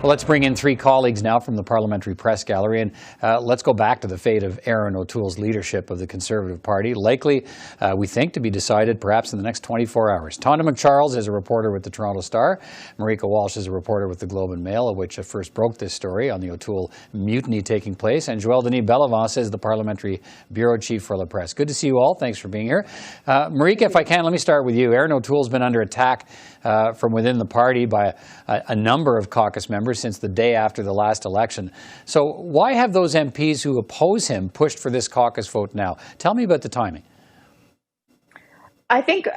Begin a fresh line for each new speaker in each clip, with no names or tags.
Well, let's bring in three colleagues now from the Parliamentary Press Gallery, and let's go back to the fate of Erin O'Toole's leadership of the Conservative Party, likely, we think, to be decided perhaps in the next 24 hours. Tonda MacCharles is a reporter with the Toronto Star. Marieke Walsh is a reporter with the Globe and Mail, of which first broke this story on the O'Toole mutiny taking place. And Joël-Denis Bellavance is the Parliamentary Bureau Chief for La Presse. Good to see you all. Thanks for being here. Marieke, if I can, let me start with you. Erin O'Toole's been under attack from within the party by a number of caucus members since the day after the last election. So why have those MPs who oppose him pushed for this caucus vote now? Tell me about the timing.
I think,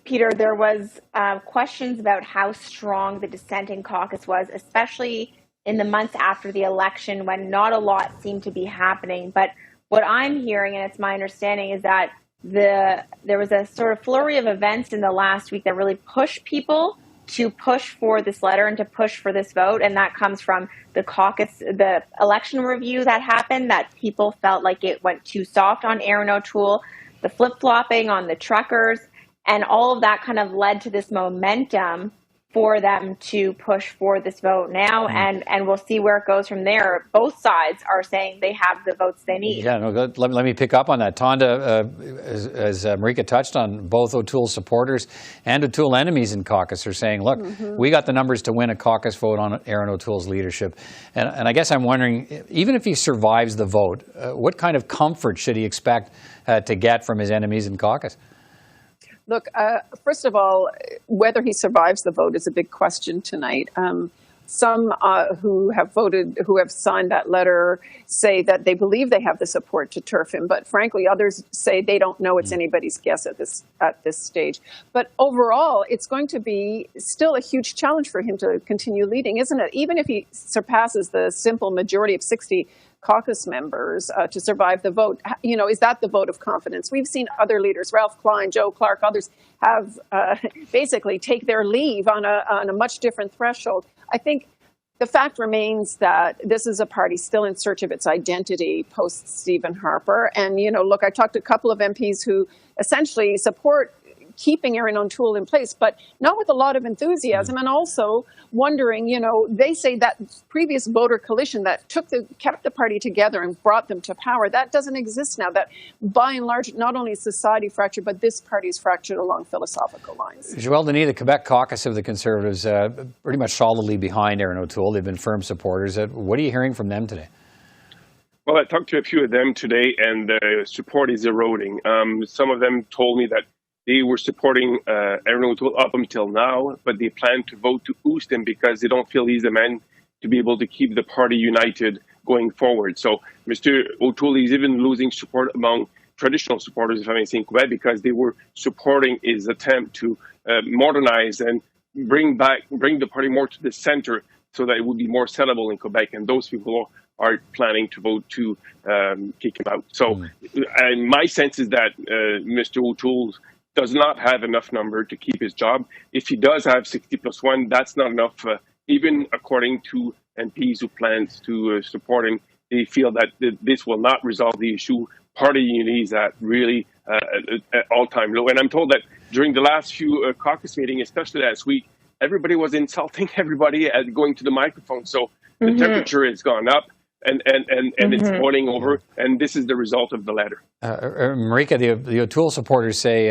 Peter, there was questions about how strong the dissenting caucus was, especially in the months after the election when not a lot seemed to be happening. But what I'm hearing, and it's my understanding, is that there was a sort of flurry of events in the last week that really pushed people to push for this letter and to push for this vote. And that comes from the caucus, the election review that happened, that people felt like it went too soft on Erin O'Toole, the flip-flopping on the truckers, and all of that kind of led to this momentum for them to push for this vote now, and we'll see where it goes from there. Both sides are saying they have the votes they need.
Yeah, no, let me pick up on that. Tonda, as Marieke touched on, both O'Toole supporters and O'Toole enemies in caucus are saying, look, we got the numbers to win a caucus vote on Erin O'Toole's leadership. And I guess I'm wondering, even if he survives the vote, what kind of comfort should he expect to get from his enemies in caucus?
Look, first of all, whether he survives the vote is a big question tonight. Some who have voted, who have signed that letter, say that they believe they have the support to turf him. But frankly, others say they don't know. It's anybody's guess at this stage. But overall, it's going to be still a huge challenge for him to continue leading, isn't it? Even if he surpasses the simple majority of 60 caucus members to survive the vote, you know, is that the vote of confidence? We've seen other leaders, Ralph Klein, Joe Clark, others have basically take their leave on a much different threshold. I think the fact remains that this is a party still in search of its identity post Stephen Harper. And, you know, look, I talked to a couple of MPs who essentially support keeping Erin O'Toole in place, but not with a lot of enthusiasm, and also wondering, you know, they say that previous voter coalition that kept the party together and brought them to power, that doesn't exist now. That by and large, not only is society fractured, but this party is fractured along philosophical lines.
Joël-Denis, the Quebec caucus of the Conservatives, pretty much solidly behind Erin O'Toole. They've been firm supporters. What are you hearing from them today?
Well, I talked to a few of them today, and the support is eroding. Some of them told me that they were supporting Erin O'Toole up until now, but they plan to vote to oust him because they don't feel he's the man to be able to keep the party united going forward. So Mr. O'Toole is even losing support among traditional supporters, if I may say, in Quebec, because they were supporting his attempt to modernize and bring the party more to the center so that it would be more sellable in Quebec. And those people are planning to vote to kick him out. So my sense is that Mr. O'Toole does not have enough number to keep his job. If he does have 60+1, that's not enough. Even according to MPs who plan to support him, they feel that this will not resolve the issue. Party unity is at really at all-time low. And I'm told that during the last few caucus meetings, especially last week, everybody was insulting everybody at going to the microphone. So the temperature has gone up. And it's boiling over, and this is the result of the letter.
Marieke, the O'Toole supporters say,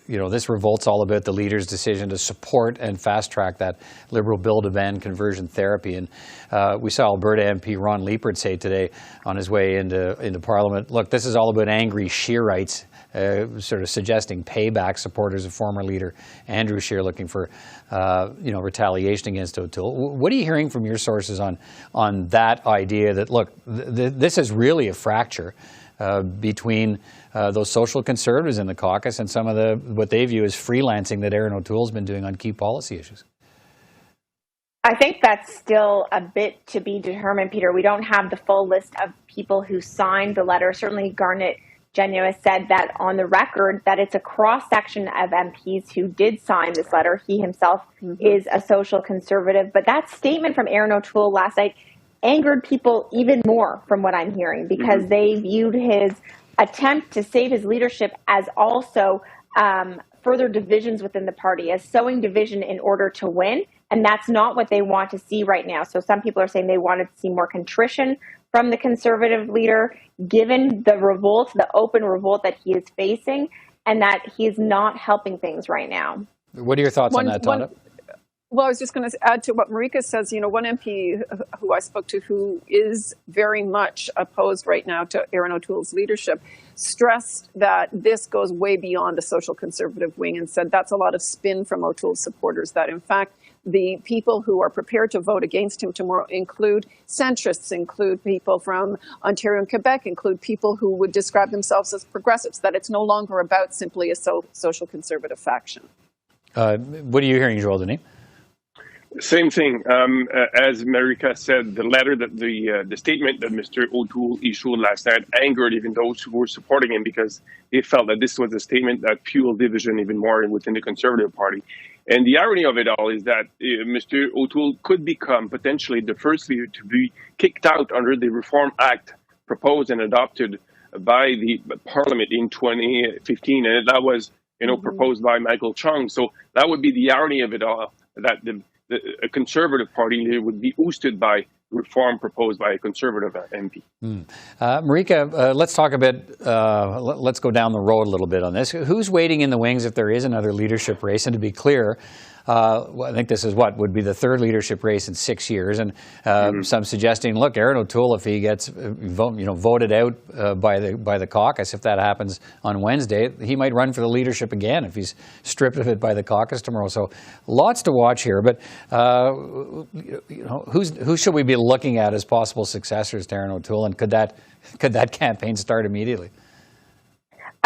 you know, this revolt's all about the leader's decision to support and fast-track that Liberal bill to ban conversion therapy. And we saw Alberta MP Ron Liepert say today on his way into Parliament, look, this is all about angry Scheerites, sort of suggesting payback. Supporters of former leader Andrew Scheer looking for, you know, retaliation against O'Toole. What are you hearing from your sources on that idea that, look, this is really a fracture between those social conservatives in the caucus and some of what they view as freelancing that Erin O'Toole's been doing on key policy issues?
I think that's still a bit to be determined, Peter. We don't have the full list of people who signed the letter. Certainly Garnet Genio has said that on the record that it's a cross-section of MPs who did sign this letter. He himself is a social conservative. But that statement from Erin O'Toole last night angered people even more from what I'm hearing, because they viewed his attempt to save his leadership as also further divisions within the party, as sowing division in order to win. And that's not what they want to see right now. So some people are saying they wanted to see more contrition from the Conservative leader, given the revolt, the open revolt that he is facing, and that he is not helping things right now.
What are your thoughts on that, Tonda?
Well, I was just going to add to what Marieke says. One MP who I spoke to who is very much opposed right now to Erin O'Toole's leadership stressed that this goes way beyond the social conservative wing and said that's a lot of spin from O'Toole's supporters, that in fact the people who are prepared to vote against him tomorrow include centrists, include people from Ontario and Quebec, include people who would describe themselves as progressives, that it's no longer about simply a social conservative faction.
What are you hearing, Joël-Denis?
Same thing. As Marieke said, the letter that the statement that Mr. O'Toole issued last night angered even those who were supporting him because they felt that this was a statement that fueled division even more within the Conservative Party. And the irony of it all is that Mr. O'Toole could become potentially the first leader to be kicked out under the Reform Act proposed and adopted by the Parliament in 2015, and that was proposed by Michael Chung. So that would be the irony of it all, that a Conservative Party leader would be ousted by reform proposed by a Conservative MP.
Marieke, let's talk a bit, let's go down the road a little bit on this. Who's waiting in the wings if there is another leadership race? And to be clear, I think this is what would be the third leadership race in 6 years, and some suggesting, look, Erin O'Toole, if he gets voted out by the caucus, if that happens on Wednesday, he might run for the leadership again if he's stripped of it by the caucus tomorrow. So lots to watch here. But who should we be looking at as possible successors to Erin O'Toole, and could that campaign start immediately?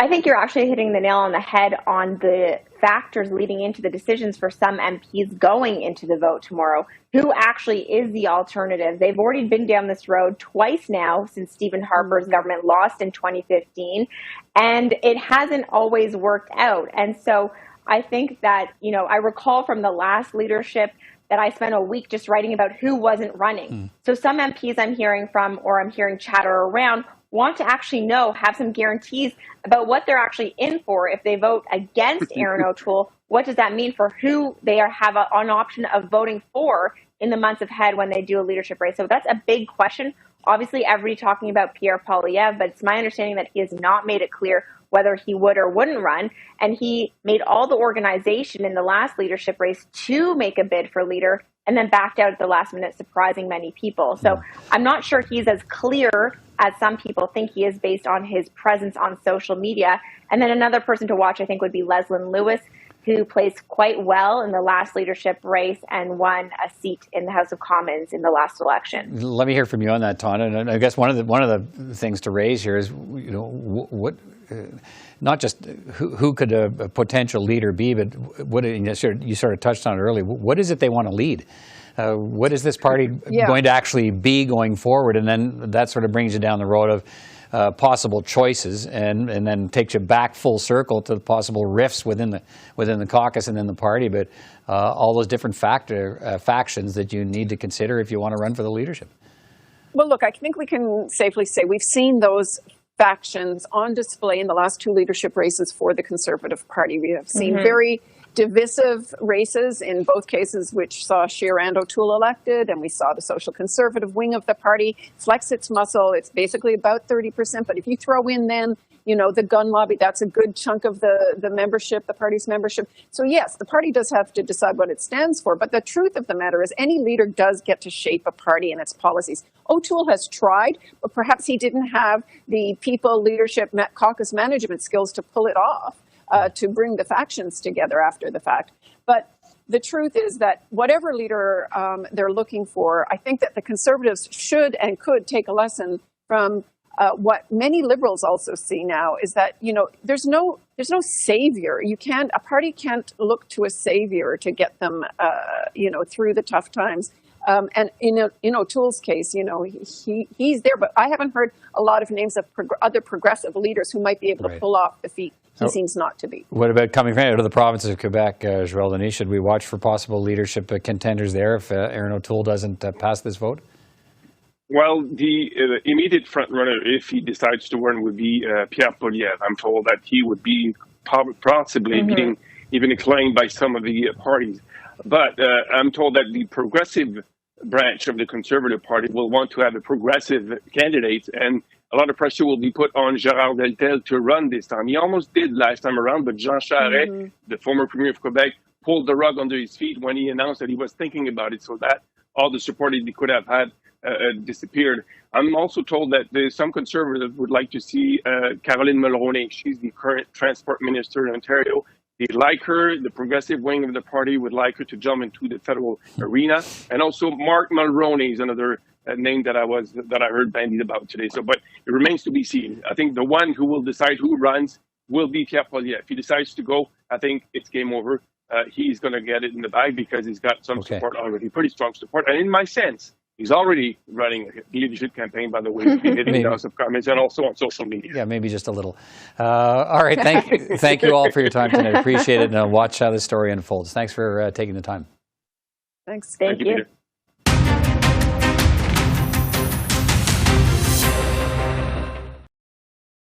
I think you're actually hitting the nail on the head on the factors leading into the decisions for some MPs going into the vote tomorrow. Who actually is the alternative? They've already been down this road twice now since Stephen Harper's government lost in 2015, and it hasn't always worked out. And so I think that, I recall from the last leadership that I spent a week just writing about who wasn't running. So some MPs I'm hearing from, or I'm hearing chatter around, want to actually have some guarantees about what they're actually in for. If they vote against Erin O'Toole, what does that mean for who they have an option of voting for in the months ahead when they do a leadership race? So that's a big question. Obviously, everybody talking about Pierre Poilievre, but it's my understanding that he has not made it clear whether he would or wouldn't run. And he made all the organization in the last leadership race to make a bid for leader and then backed out at the last minute, surprising many people. So I'm not sure he's as clear as some people think he is based on his presence on social media. And then another person to watch, I think, would be Leslyn Lewis, who placed quite well in the last leadership race and won a seat in the House of Commons in the last election.
Let me hear from you on that, Tonda. And I guess one of the things to raise here is, what not just who could a potential leader be, but what you sort of touched on it earlier. What is it they want to lead? What is this party going to actually be going forward? And then that sort of brings you down the road of possible choices, and then takes you back full circle to the possible rifts within the caucus and in the party. But all those different factions that you need to consider if you want to run for the leadership.
Well, look, I think we can safely say we've seen those factions on display in the last two leadership races for the Conservative Party. We have seen very divisive races in both cases, which saw Scheer and O'Toole elected, and we saw the social conservative wing of the party flex its muscle. It's basically about 30%, but if you throw in then, the gun lobby, that's a good chunk of the membership, the party's membership. So yes, the party does have to decide what it stands for, but the truth of the matter is any leader does get to shape a party and its policies. O'Toole has tried, but perhaps he didn't have the people, leadership, caucus management skills to pull it off. To bring the factions together after the fact. But the truth is that whatever leader they're looking for, I think that the Conservatives should and could take a lesson from what many Liberals also see now is that, there's no savior. A party can't look to a savior to get them, through the tough times. And in O'Toole's case, he's there, but I haven't heard a lot of names of other progressive leaders who might be able to pull off the feat. He seems not to be.
What about coming out of the provinces of Quebec, Joël-Denis? Should we watch for possible leadership contenders there if Erin O'Toole doesn't pass this vote? Well,
the immediate frontrunner, if he decides to run, would be Pierre Poilievre. I'm told that he would be possibly being even acclaimed by some of the parties. But I'm told that the progressive branch of the Conservative Party will want to have a progressive candidate, and a lot of pressure will be put on Gérard Deltel to run this time. He almost did last time around, but Jean Charest, the former Premier of Quebec, pulled the rug under his feet when he announced that he was thinking about it, so that all the support he could have had disappeared. I'm also told that some Conservatives would like to see Caroline Mulroney. She's the current Transport Minister in Ontario. They like her. The progressive wing of the party would like her to jump into the federal arena. And also Mark Mulroney is another name that I heard bandied about today. So, but it remains to be seen. I think the one who will decide who runs will be Pierre Poilievre. If he decides to go, I think it's game over. He's going to get it in the bag because he's got some support already, pretty strong support. And in my sense, he's already running a leadership campaign, by the way, hitting the House of Commons and also on social media.
Yeah, maybe just a little. All right, thank you all for your time tonight. Appreciate it, and watch how this story unfolds. Thanks for taking the time.
Thanks.
Thank you.
Peter.